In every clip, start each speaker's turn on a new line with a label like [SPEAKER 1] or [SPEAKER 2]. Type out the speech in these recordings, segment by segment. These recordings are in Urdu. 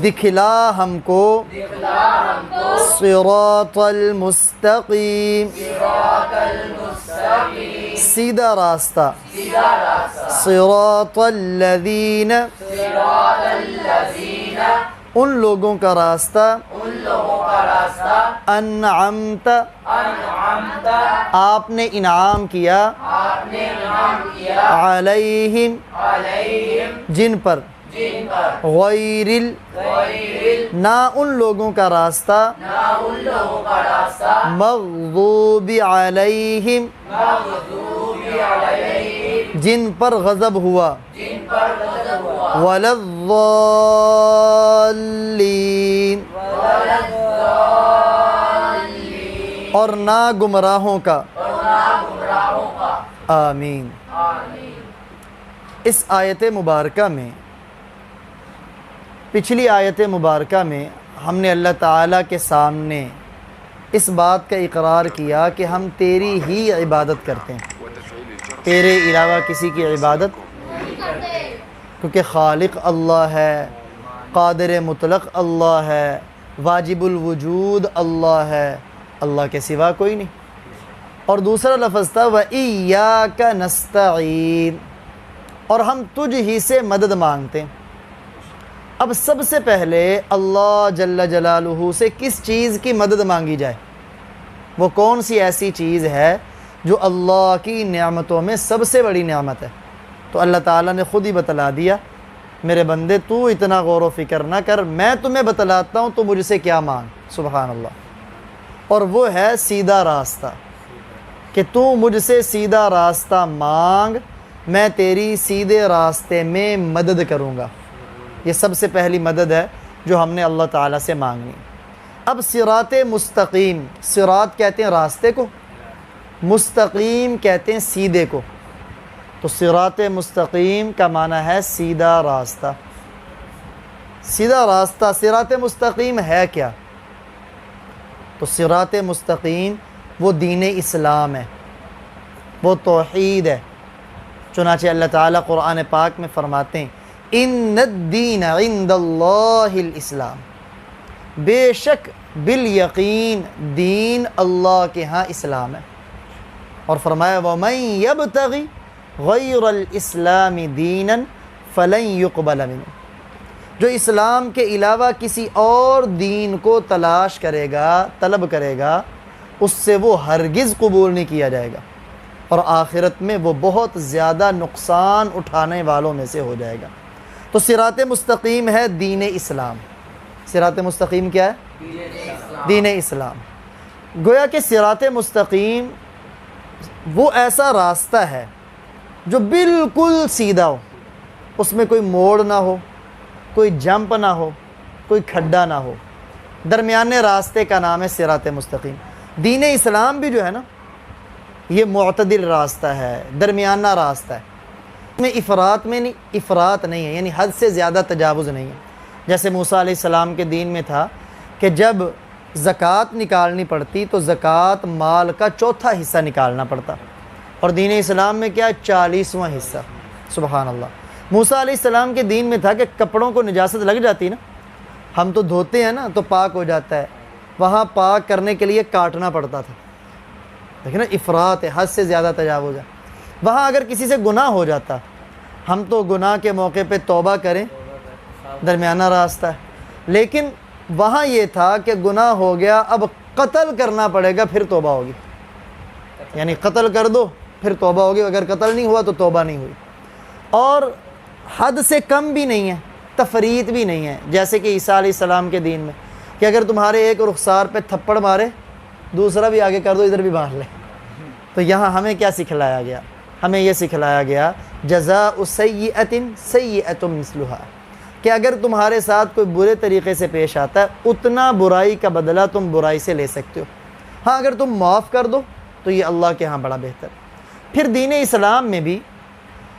[SPEAKER 1] دکھلا ہم کو صراط المستقیم سیدھا راستہ صراط الذین ان لوگوں کا راستہ انعمت آپ نے انعام کیا علیہم جن پر غیر نہ ان لوگوں کا راستہ مغضوب علیہم جن پر غضب ہوا ولا الضالین اور نہ گمراہوں کا آمین۔ اس آیت مبارکہ میں پچھلی آیت مبارکہ میں ہم نے اللہ تعالیٰ کے سامنے اس بات کا اقرار کیا کہ ہم تیری ہی عبادت کرتے ہیں، تیرے علاوہ کسی کی عبادت کیونکہ خالق اللہ ہے، قادر مطلق اللہ ہے، واجب الوجود اللہ ہے، اللہ کے سوا کوئی نہیں۔ اور دوسرا لفظ تھا وَإِيَّاكَ نَسْتَعِينُ اور ہم تجھ ہی سے مدد مانگتے ہیں۔ اب سب سے پہلے اللہ جل جلالہ سے کس چیز کی مدد مانگی جائے؟ وہ کون سی ایسی چیز ہے جو اللہ کی نعمتوں میں سب سے بڑی نعمت ہے؟ تو اللہ تعالیٰ نے خود ہی بتلا دیا، میرے بندے تو اتنا غور و فکر نہ کر، میں تمہیں بتلاتا ہوں تو مجھ سے کیا مانگ۔ سبحان اللہ۔ اور وہ ہے سیدھا راستہ، کہ تو مجھ سے سیدھا راستہ مانگ، میں تیری سیدھے راستے میں مدد کروں گا۔ یہ سب سے پہلی مدد ہے جو ہم نے اللہ تعالیٰ سے مانگنی۔ اب صراط مستقیم، صراط کہتے ہیں راستے کو، مستقیم کہتے ہیں سیدھے کو۔ تو صراط مستقیم کا معنی ہے سیدھا راستہ۔ سیدھا راستہ، صراط مستقیم ہے کیا؟ تو صراط مستقیم وہ دین اسلام ہے، وہ توحید ہے۔ چنانچہ اللہ تعالیٰ قرآن پاک میں فرماتے ہیں ان الدین عند اللہ الاسلام، بے شک بالیقین دین اللہ کے ہاں اسلام ہے۔ اور فرمایا وَمَن يَبْتَغِ غَيْرَ الْإِسْلَامِ دِينًا فَلَن يُقْبَلَ مِنْهُ جو اسلام کے علاوہ کسی اور دین کو تلاش کرے گا، طلب کرے گا، اس سے وہ ہرگز قبول نہیں کیا جائے گا، اور آخرت میں وہ بہت زیادہ نقصان اٹھانے والوں میں سے ہو جائے گا۔ تو صراط مستقیم ہے دین اسلام۔ صراط مستقیم کیا ہے؟ دین اسلام۔ گویا کہ صراط مستقیم وہ ایسا راستہ ہے جو بالکل سیدھا ہو، اس میں کوئی موڑ نہ ہو، کوئی جمپ نہ ہو، کوئی کھڈا نہ ہو، درمیانے راستے کا نام ہے صراط مستقیم۔ دین اسلام بھی جو ہے نا، یہ معتدل راستہ ہے، درمیانہ راستہ ہے، میں افراط نہیں ہے، یعنی حد سے زیادہ تجاوز نہیں ہے۔ جیسے موسیٰ علیہ السلام کے دین میں تھا کہ جب زکوٰۃ نکالنی پڑتی تو زکوٰۃ مال کا چوتھا حصہ نکالنا پڑتا، اور دین اسلام میں کیا 40واں حصہ۔ سبحان اللہ۔ موسیٰ علیہ السلام کے دین میں تھا کہ کپڑوں کو نجاست لگ جاتی نا، ہم تو دھوتے ہیں نا تو پاک ہو جاتا ہے، وہاں پاک کرنے کے لیے کاٹنا پڑتا تھا۔ لیکن افراط ہے، حد سے زیادہ تجاوز ہے۔ وہاں اگر کسی سے گناہ ہو جاتا، ہم تو گناہ کے موقع پہ توبہ کریں، درمیانہ راستہ ہے، لیکن وہاں یہ تھا کہ گناہ ہو گیا، اب قتل کرنا پڑے گا پھر توبہ ہوگی، یعنی قتل کر دو پھر توبہ ہوگی، اگر قتل نہیں ہوا تو توبہ نہیں ہوئی۔ اور حد سے کم بھی نہیں ہے، تفریط بھی نہیں ہے، جیسے کہ عیسیٰ علیہ السلام کے دین میں کہ اگر تمہارے ایک رخسار پہ تھپڑ مارے دوسرا بھی آگے کر دو، ادھر بھی باندھ لے۔ تو یہاں ہمیں کیا سکھلایا گیا؟ ہمیں یہ سکھلایا گیا جزاء سیئۃ سیئۃ مثلھا، کہ اگر تمہارے ساتھ کوئی برے طریقے سے پیش آتا ہے اتنا برائی کا بدلہ تم برائی سے لے سکتے ہو، ہاں اگر تم معاف کر دو تو یہ اللہ کے ہاں بڑا بہتر۔ پھر دین اسلام میں بھی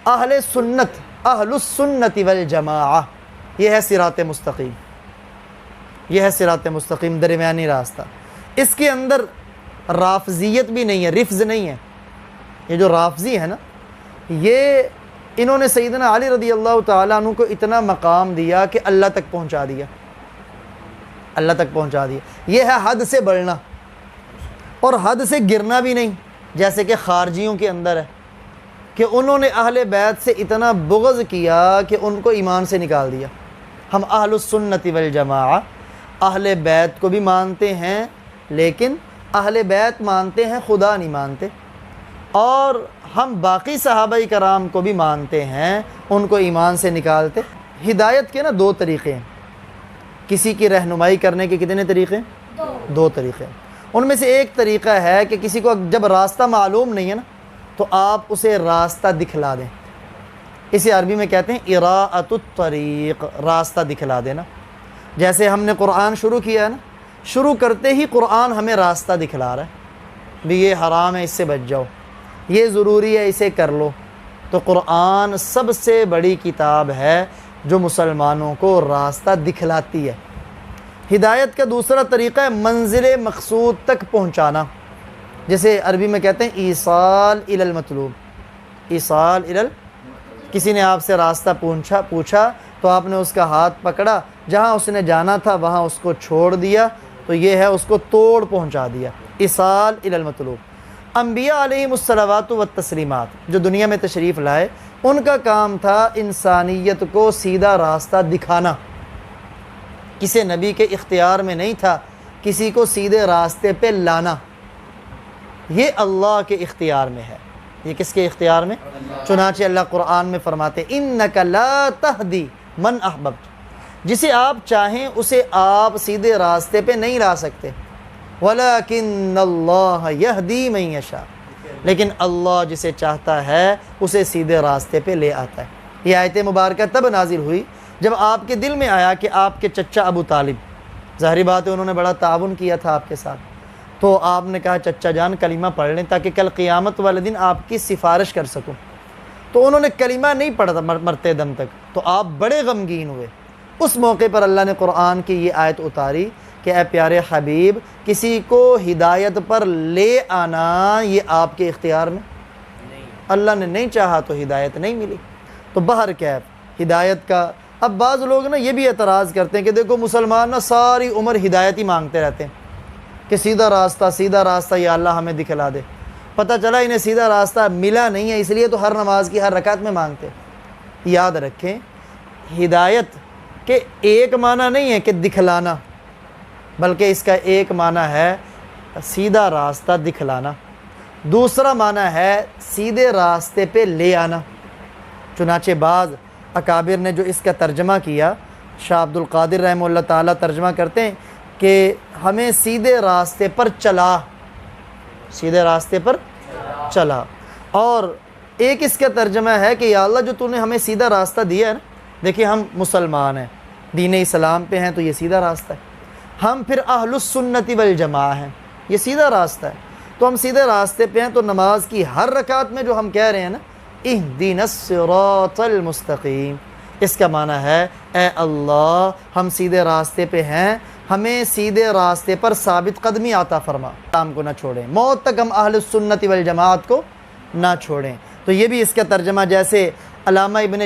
[SPEAKER 1] اہل السنت والجماعہ، یہ ہے صراط مستقیم، یہ ہے صراط مستقیم، درمیانی راستہ۔ اس کے اندر رافضیت بھی نہیں ہے، رفض نہیں ہے۔ یہ جو رافضی ہے نا، یہ انہوں نے سیدنا علی رضی اللہ تعالیٰ عنہ کو اتنا مقام دیا کہ اللہ تک پہنچا دیا، اللہ تک پہنچا دیا۔ یہ ہے حد سے بڑھنا، اور حد سے گرنا بھی نہیں، جیسے کہ خارجیوں کے اندر ہے کہ انہوں نے اہل بیت سے اتنا بغض کیا کہ ان کو ایمان سے نکال دیا۔ ہم اہل السنت والجماعہ اہل بیت کو بھی مانتے ہیں، لیکن اہل بیت مانتے ہیں، خدا نہیں مانتے، اور ہم باقی صحابہ کرام کو بھی مانتے ہیں، ان کو ایمان سے نکالتے۔ ہدایت کے نا دو طریقے ہیں، کسی کی رہنمائی کرنے کے کتنے طریقے؟ دو طریقے۔ ان میں سے ایک طریقہ ہے کہ کسی کو جب راستہ معلوم نہیں ہے نا تو آپ اسے راستہ دکھلا دیں، اسے عربی میں کہتے ہیں اراءۃ الطریق، راستہ دکھلا دینا۔ جیسے ہم نے قرآن شروع کیا ہے نا، شروع کرتے ہی قرآن ہمیں راستہ دکھلا رہا ہے، بھی یہ حرام ہے اس سے بچ جاؤ، یہ ضروری ہے اسے کر لو۔ تو قرآن سب سے بڑی کتاب ہے جو مسلمانوں کو راستہ دکھلاتی ہے۔ ہدایت کا دوسرا طریقہ ہے منزل مقصود تک پہنچانا، جسے عربی میں کہتے ہیں ایصال الی المطلوب، ایصال الی کسی نے آپ سے راستہ پوچھا تو آپ نے اس کا ہاتھ پکڑا، جہاں اس نے جانا تھا وہاں اس کو چھوڑ دیا، تو یہ ہے اس کو توڑ پہنچا دیا، ایصال الی المطلوب۔ انبیاء علیہم الصلوات والتسلیمات جو دنیا میں تشریف لائے، ان کا کام تھا انسانیت کو سیدھا راستہ دکھانا۔ کسی نبی کے اختیار میں نہیں تھا کسی کو سیدھے راستے پہ لانا، یہ اللہ کے اختیار میں ہے۔ یہ کس کے اختیار میں؟ چنانچہ اللہ قرآن میں فرماتے انک لا تہدی من احببت، جسے آپ چاہیں اسے آپ سیدھے راستے پہ نہیں لا سکتے، ولیکن اللہ یہدی من یشاء، لیکن اللہ جسے چاہتا ہے اسے سیدھے راستے پہ لے آتا ہے۔ یہ آیت مبارکہ تب نازل ہوئی جب آپ کے دل میں آیا کہ آپ کے چچا ابو طالب، ظاہری بات ہے انہوں نے بڑا تعاون کیا تھا آپ کے ساتھ، تو آپ نے کہا چچا جان کلمہ پڑھ لیں تاکہ کل قیامت والے دن آپ کی سفارش کر سکوں۔ تو انہوں نے کلمہ نہیں پڑھا تھا مرتے دم تک، تو آپ بڑے غمگین ہوئے۔ اس موقع پر اللہ نے قرآن کی یہ آیت اتاری کہ اے پیارے حبیب، کسی کو ہدایت پر لے آنا یہ آپ کے اختیار میں، اللہ نے نہیں چاہا تو ہدایت نہیں ملی۔ تو بہرکیف ہدایت کا اب بعض لوگ نا یہ بھی اعتراض کرتے ہیں کہ دیکھو مسلمان نا ساری عمر ہدایت ہی مانگتے رہتے ہیں کہ سیدھا راستہ یا اللہ ہمیں دکھلا دے۔ پتہ چلا انہیں سیدھا راستہ ملا نہیں ہے، اس لیے تو ہر نماز کی ہر رکعت میں مانگتے۔ یاد رکھیں ہدایت کے ایک معنی نہیں ہے کہ دکھلانا، بلکہ اس کا ایک معنی ہے سیدھا راستہ دکھلانا، دوسرا معنی ہے سیدھے راستے پہ لے آنا۔ چنانچہ بعض اکابر نے جو اس کا ترجمہ کیا، شاہ عبد القادر رحمہ اللہ تعالیٰ ترجمہ کرتے ہیں کہ ہمیں سیدھے راستے پر چلا، سیدھے راستے پر چلا۔ اور ایک اس کا ترجمہ ہے کہ یا اللہ جو تو نے ہمیں سیدھا راستہ دیا ہے نا، دیکھیں ہم مسلمان ہیں، دین اسلام پہ ہیں، تو یہ سیدھا راستہ ہے۔ ہم پھر اہل السنت والجماعہ ہیں، یہ سیدھا راستہ ہے، تو ہم سیدھے راستے پہ ہیں۔ تو نماز کی ہر رکعت میں جو ہم کہہ رہے ہیں نا اہدنا الصراط المستقیم، اس کا معنی ہے اے اللہ ہم سیدھے راستے پہ ہیں، ہمیں سیدھے راستے پر ثابت قدمی عطا فرما، اسلام کو نہ چھوڑیں، موت تک ہم اہل السنت والجماعت کو نہ چھوڑیں۔ تو یہ بھی اس کا ترجمہ، جیسے علامہ ابن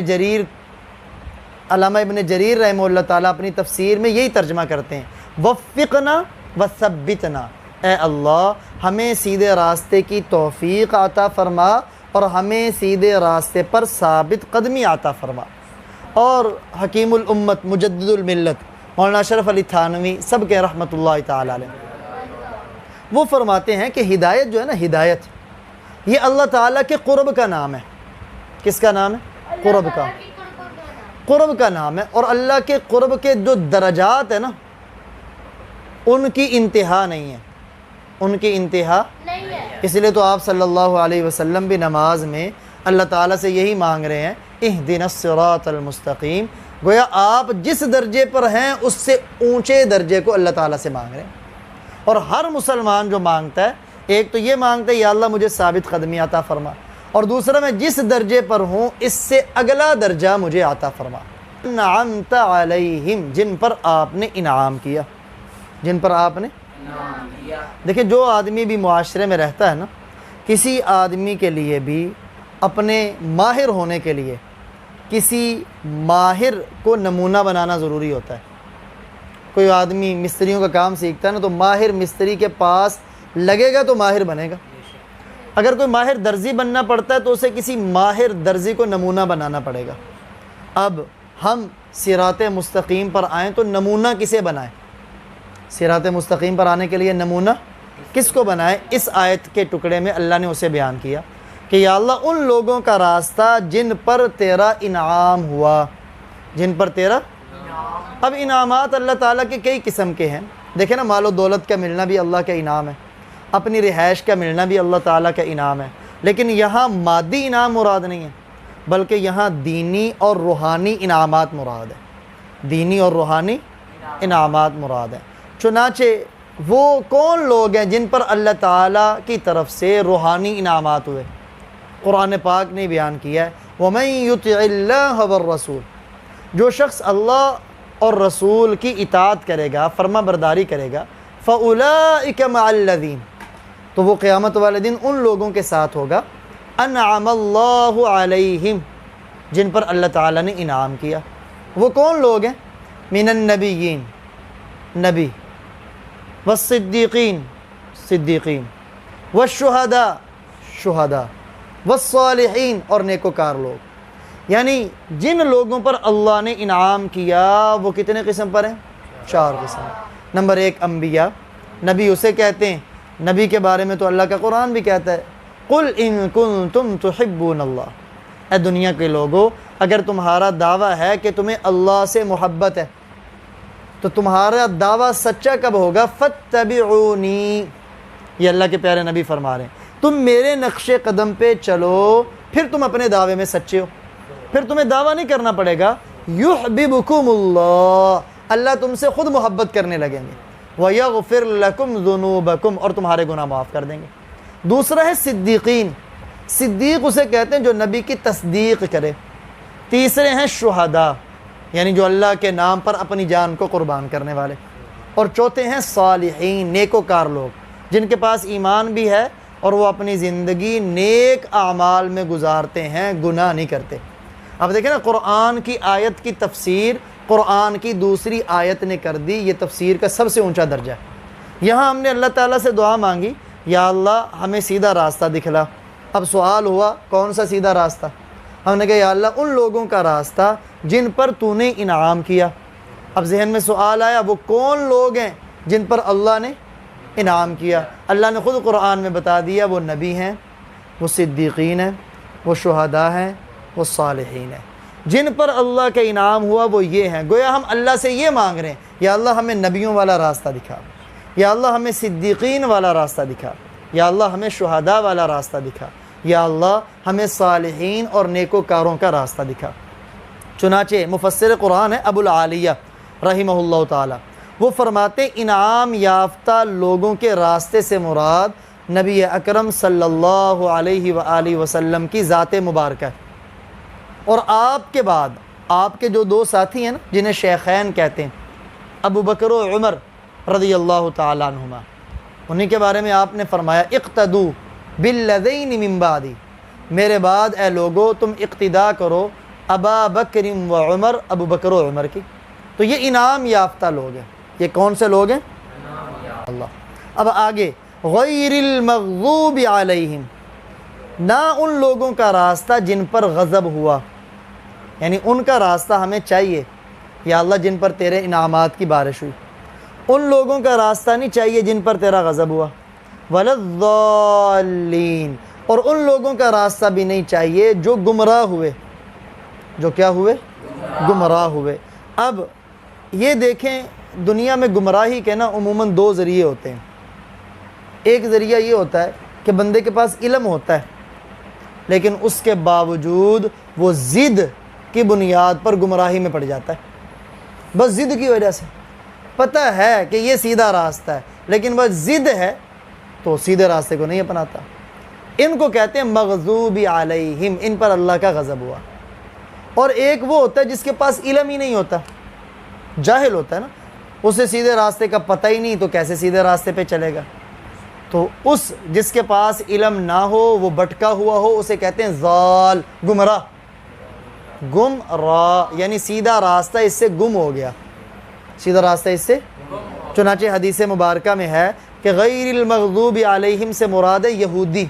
[SPEAKER 1] جریر رحمہ اللہ تعالیٰ اپنی تفسیر میں یہی ترجمہ کرتے ہیں، وفقنا وثبتنا، اے اللہ ہمیں سیدھے راستے کی توفیق عطا فرما اور ہمیں سیدھے راستے پر ثابت قدمی عطا فرما۔ اور حکیم الامت مجدد الملت مولانا اشرف علی تھانوی سب کے رحمۃ اللہ تعالیٰ علیہ، وہ فرماتے ہیں کہ ہدایت جو ہے نا، ہدایت یہ اللہ تعالیٰ کے قرب کا نام ہے۔ کس کا نام ہے؟ قرب کا، قرب کا نام ہے۔ اور اللہ کے قرب کے جو درجات ہیں نا، ان کی انتہا نہیں ہے، ان کی انتہا نہیں ہے۔ اس لیے تو آپ صلی اللہ علیہ وسلم بھی نماز میں اللہ تعالیٰ سے یہی مانگ رہے ہیں، اہدنا الصراط المستقیم، گویا آپ جس درجے پر ہیں اس سے اونچے درجے کو اللہ تعالیٰ سے مانگ رہے ہیں۔ اور ہر مسلمان جو مانگتا ہے، ایک تو یہ مانگتا ہے یا اللہ مجھے ثابت قدمی عطا فرما، اور دوسرا میں جس درجے پر ہوں اس سے اگلا درجہ مجھے عطا فرما۔ انعمت علیہم، جن پر آپ نے انعام کیا، جن پر آپ نے انعام کیا۔ دیکھیں جو آدمی بھی معاشرے میں رہتا ہے نا، کسی آدمی کے لیے بھی اپنے ماہر ہونے کے لیے کسی ماہر کو نمونہ بنانا ضروری ہوتا ہے۔ کوئی آدمی مستریوں کا کام سیکھتا ہے نا، تو ماہر مستری کے پاس لگے گا تو ماہر بنے گا۔ اگر کوئی ماہر درزی بننا پڑتا ہے تو اسے کسی ماہر درزی کو نمونہ بنانا پڑے گا۔ اب ہم صراط مستقیم پر آئیں تو نمونہ کسے بنائیں؟ صراط مستقیم پر آنے کے لیے نمونہ کس کو بنائیں؟ اس آیت کے ٹکڑے میں اللہ نے اسے بیان کیا کہ یا اللہ ان لوگوں کا راستہ جن پر تیرا انعام ہوا، جن پر تیرا۔ اب انعامات اللہ تعالیٰ کے کئی قسم کے ہیں۔ دیکھیں نا، مال و دولت کا ملنا بھی اللہ کا انعام ہے، اپنی رہائش کا ملنا بھی اللہ تعالیٰ کا انعام ہے، لیکن یہاں مادی انعام مراد نہیں ہے، بلکہ یہاں دینی اور روحانی انعامات مراد ہے۔ دینی اور روحانی انعامات مراد ہیں۔ چنانچہ وہ کون لوگ ہیں جن پر اللہ تعالیٰ کی طرف سے روحانی انعامات ہوئے؟ قرآن پاک نے بیان کیا ہے، وَمَن يُطِعِ اللَّهَ وَالرَّسُولَ، جو شخص اللہ اور رسول کی اطاعت کرے گا، فرما برداری کرے گا، فَأُولَئِكَ مَعَ الَّذِينَ، تو وہ قیامت والے دن ان لوگوں کے ساتھ ہوگا، انعم اللہ علیہم، جن پر اللہ تعالیٰ نے انعام کیا۔ وہ کون لوگ ہیں؟ من النبیین، نبی، والصدیقین، صدیقین، والشہداء، شہداء، والصالحین، اور نیکوکار لوگ۔ یعنی جن لوگوں پر اللہ نے انعام کیا وہ کتنے قسم پر ہیں؟ 4 قسم۔ نمبر 1 انبیاء، نبی اسے کہتے ہیں، نبی کے بارے میں تو اللہ کا قرآن بھی کہتا ہے، قُلْ إِن كُنتُمْ تُحِبُّونَ اللَّهَ، اے دنیا کے لوگوں اگر تمہارا دعویٰ ہے کہ تمہیں اللہ سے محبت ہے تو تمہارا دعویٰ سچا کب ہوگا؟ فَاتَّبِعُونِي، یہ اللہ کے پیارے نبی فرما رہے ہیں، تم میرے نقش قدم پہ چلو، پھر تم اپنے دعوے میں سچے ہو، پھر تمہیں دعویٰ نہیں کرنا پڑے گا۔ یحببکم اللہ، اللہ تم سے خود محبت کرنے لگیں گے، ویغفر لکم ذنوبکم، اور تمہارے گناہ معاف کر دیں گے۔ دوسرا ہے صدیقین، صدیق اسے کہتے ہیں جو نبی کی تصدیق کرے۔ تیسرے ہیں شہداء، یعنی جو اللہ کے نام پر اپنی جان کو قربان کرنے والے۔ اور چوتھے ہیں صالحین، نیکوکار لوگ جن کے پاس ایمان بھی ہے اور وہ اپنی زندگی نیک اعمال میں گزارتے ہیں، گناہ نہیں کرتے۔ اب دیکھیں نا، قرآن کی آیت کی تفسیر قرآن کی دوسری آیت نے کر دی، یہ تفسیر کا سب سے اونچا درجہ ہے۔ یہاں ہم نے اللہ تعالیٰ سے دعا مانگی، یا اللہ ہمیں سیدھا راستہ دکھلا۔ اب سوال ہوا کون سا سیدھا راستہ؟ ہم نے کہا یا اللہ ان لوگوں کا راستہ جن پر تو نے انعام کیا۔ اب ذہن میں سوال آیا، وہ کون لوگ ہیں جن پر اللہ نے انعام کیا؟ اللہ نے خود قرآن میں بتا دیا، وہ نبی ہیں، وہ صدیقین ہیں، وہ شہداء ہیں، وہ صالحین ہیں۔ جن پر اللہ کا انعام ہوا وہ یہ ہیں۔ گویا ہم اللہ سے یہ مانگ رہے ہیں، یا اللہ ہمیں نبیوں والا راستہ دکھا، یا اللہ ہمیں صدیقین والا راستہ دکھا، یا اللہ ہمیں شہداء والا راستہ دکھا، یا اللہ ہمیں صالحین اور نیکوکاروں کا راستہ دکھا۔ چنانچہ مفسر قرآن ہے ابو العالیہ رحمہ اللہ تعالی، وہ فرماتے ہیں انعام یافتہ لوگوں کے راستے سے مراد نبی اکرم صلی اللہ علیہ وآلہ وسلم کی ذات مبارکہ ہے، اور آپ کے بعد آپ کے جو 2 ساتھی ہیں نا جنہیں شیخین کہتے ہیں، ابو بکر و عمر رضی اللہ تعالیٰ عنہما، انہی کے بارے میں آپ نے فرمایا اقتدوا بالذین من بعدی، میرے بعد اے لوگو تم اقتداء کرو ابا بکر و عمر، ابو بکر و عمر کی۔ تو یہ انعام یافتہ لوگ ہیں۔ یہ کون سے لوگ ہیں؟ اللہ۔ اب آگے، غیر المغضوب علیہم، نہ ان لوگوں کا راستہ جن پر غضب ہوا، یعنی ان کا راستہ ہمیں چاہیے یا اللہ جن پر تیرے انعامات کی بارش ہوئی، ان لوگوں کا راستہ نہیں چاہیے جن پر تیرا غضب ہوا، ولا الضالین، اور ان لوگوں کا راستہ بھی نہیں چاہیے جو گمراہ ہوئے، جو کیا ہوئے؟ گمراہ ہوئے۔ اب یہ دیکھیں، دنیا میں گمراہی کے نا عموماً 2 ذریعے ہوتے ہیں۔ ایک ذریعہ یہ ہوتا ہے کہ بندے کے پاس علم ہوتا ہے لیکن اس کے باوجود وہ ضد کی بنیاد پر گمراہی میں پڑ جاتا ہے، بس ضد کی وجہ سے پتہ ہے کہ یہ سیدھا راستہ ہے لیکن بس ضد ہے تو سیدھے راستے کو نہیں اپناتا۔ ان کو کہتے ہیں مغضوب علیہم، ان پر اللہ کا غضب ہوا۔ اور ایک وہ ہوتا ہے جس کے پاس علم ہی نہیں ہوتا، جاہل ہوتا ہے نا، اسے سیدھے راستے کا پتہ ہی نہیں، تو کیسے سیدھے راستے پہ چلے گا؟ تو اس جس کے پاس علم نہ ہو، وہ بھٹکا ہوا ہو، اسے کہتے ہیں ضال، گمراہ، گم راہ، یعنی سیدھا راستہ اس سے گم ہو گیا، سیدھا راستہ اس سے۔ چنانچہ حدیث مبارکہ میں ہے کہ غیر المغضوب علیہم سے مراد ہے یہودی،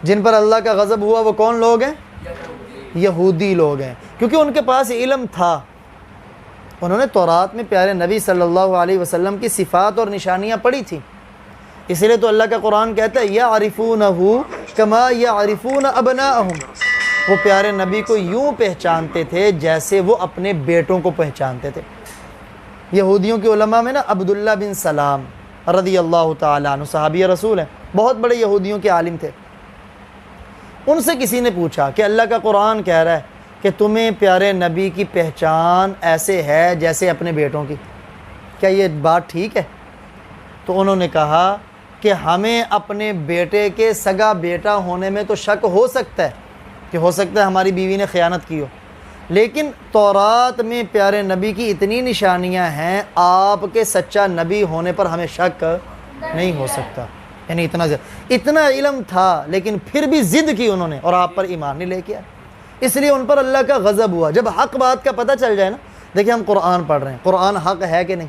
[SPEAKER 1] جن پر اللہ کا غضب ہوا وہ کون لوگ ہیں؟ یہودی لوگ ہیں، کیونکہ ان کے پاس علم تھا، انہوں نے تورات میں پیارے نبی صلی اللہ علیہ وسلم کی صفات اور نشانیاں پڑھی تھیں، اس لیے تو اللہ کا قرآن کہتا ہے یعرفونہ کما یعرفون ابناءہم، وہ پیارے نبی کو یوں پہچانتے تھے جیسے وہ اپنے بیٹوں کو پہچانتے تھے۔ یہودیوں کے علماء میں نا عبداللہ بن سلام رضی اللہ تعالیٰ عنہ صحابی رسول ہیں، بہت بڑے یہودیوں کے عالم تھے۔ ان سے کسی نے پوچھا کہ اللہ کا قرآن کہہ رہا ہے کہ تمہیں پیارے نبی کی پہچان ایسے ہے جیسے اپنے بیٹوں کی، کیا یہ بات ٹھیک ہے؟ تو انہوں نے کہا کہ ہمیں اپنے بیٹے کے سگا بیٹا ہونے میں تو شک ہو سکتا ہے کہ ہو سکتا ہے ہماری بیوی نے خیانت کی ہو، لیکن تورات میں پیارے نبی کی اتنی نشانیاں ہیں، آپ کے سچا نبی ہونے پر ہمیں شک نہیں ہو سکتا۔ یعنی اتنا علم تھا، لیکن پھر بھی ضد کی انہوں نے اور آپ پر ایمان نہیں لے کے آئے، اس لیے ان پر اللہ کا غضب ہوا۔ جب حق بات کا پتہ چل جائے نا، دیکھیں ہم قرآن پڑھ رہے ہیں، قرآن حق ہے کہ نہیں؟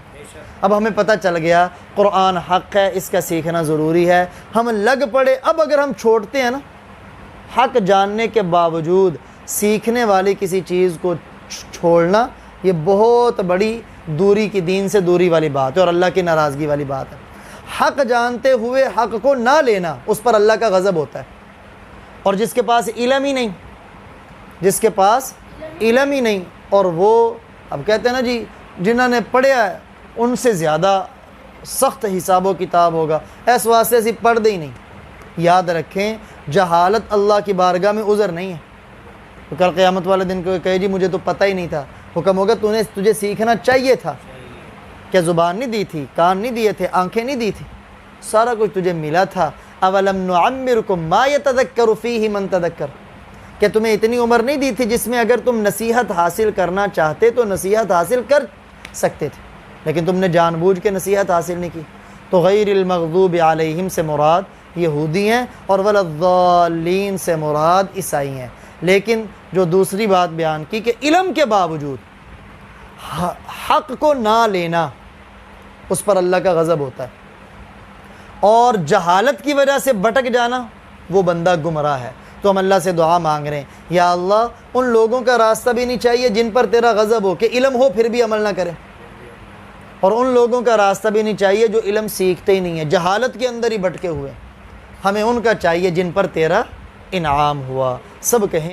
[SPEAKER 1] اب ہمیں پتہ چل گیا قرآن حق ہے، اس کا سیکھنا ضروری ہے، ہم لگ پڑے۔ اب اگر ہم چھوڑتے ہیں نا، حق جاننے کے باوجود سیکھنے والی کسی چیز کو چھوڑنا، یہ بہت بڑی دوری کی، دین سے دوری والی بات ہے اور اللہ کی ناراضگی والی بات ہے۔ حق جانتے ہوئے حق کو نہ لینا، اس پر اللہ کا غضب ہوتا ہے۔ اور جس کے پاس علم ہی نہیں، جس کے پاس علم ہی نہیں، اور وہ اب کہتے ہیں نا جی جنہوں نے پڑھا ہے ان سے زیادہ سخت حساب و کتاب ہوگا، اس واسطے سے پڑھ دے ہی نہیں۔ یاد رکھیں جہالت اللہ کی بارگاہ میں عذر نہیں ہے۔ تو کل قیامت والے دن کو کہے جی مجھے تو پتہ ہی نہیں تھا، حکم ہوگا تجھے سیکھنا چاہیے تھا، کیا زبان نہیں دی تھی، کان نہیں دیے تھے، آنکھیں نہیں دی تھی، سارا کچھ تجھے ملا تھا۔ اولم نعمرکم ما یتذکر فیہ من تذکر، کہ تمہیں اتنی عمر نہیں دی تھی جس میں اگر تم نصیحت حاصل کرنا چاہتے تو نصیحت حاصل کر سکتے تھے، لیکن تم نے جان بوجھ کے نصیحت حاصل نہیں کی۔ تو غیر المغضوب علیہم سے مراد یہودی ہیں اور ولضالین سے مراد عیسائی ہیں۔ لیکن جو دوسری بات بیان کی کہ علم کے باوجود حق کو نہ لینا، اس پر اللہ کا غضب ہوتا ہے، اور جہالت کی وجہ سے بھٹک جانا، وہ بندہ گمراہ ہے۔ تو ہم اللہ سے دعا مانگ رہے ہیں، یا اللہ ان لوگوں کا راستہ بھی نہیں چاہیے جن پر تیرا غضب ہو، کہ علم ہو پھر بھی عمل نہ کریں، اور ان لوگوں کا راستہ بھی نہیں چاہیے جو علم سیکھتے ہی نہیں ہیں، جہالت کے اندر ہی بھٹکے ہوئے۔ ہمیں ان کا چاہیے جن پر تیرا انعام ہوا۔ سب کہیں